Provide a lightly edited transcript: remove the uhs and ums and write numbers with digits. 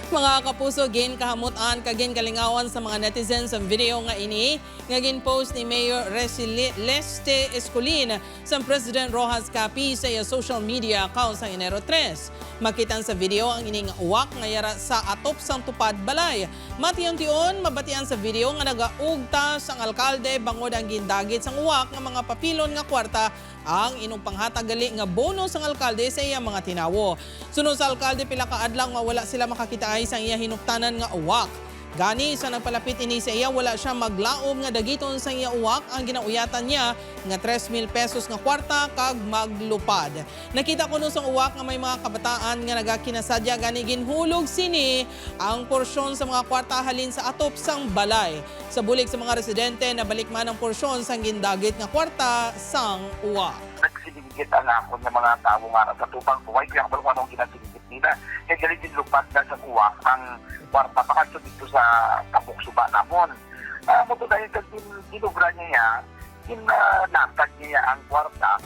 Mga kapuso, gin kahamutan kagin kalingawan sa mga netizens ang video nga ini nga ginpost ni Mayor Leste Escolin sa President Rojas Capi sa iya social media account sa Enero 3. Makitan sa video ang ining uwak nga yara sa atop sang tupad balay. Matiyon-tiyon mabatian sa video nga nagaugta sang alkalde bangod ang gindagit sang uwak nga mga papilon nga kwarta ang inong panghatagali nga bonus ang alkalde sa iya mga tinawo. Sunod sa alkalde pila ka adlaw nga wala sila makakita ay sang iya hinuptanan nga uwak. Gani sa nagpalapit ini sa iya wala siya maglaom nga dagiton sa iya uwak ang ginauyatan niya nga 3,000 pesos nga kwarta kag maglupad. Nakita ko nun sa uwak nga may mga kabataan nga nagakinasadya gani ginhulog sini ang porsyon sa mga kwarta halin sa atop sang balay. Sa bulig sa mga residente nabalik man ang porsyon sang gindagit nga kwarta sang uwak. Nagsinigit ang ako ng mga tao nga sa tupang buhay kaya kung anong ginasinigit nila. Kaya galit din lupad na sa uwak ang kwarta pakasyo dito sa Tabuk Suba namon. Muto dahil sa ginubra niya, kinatag niya ang kwarta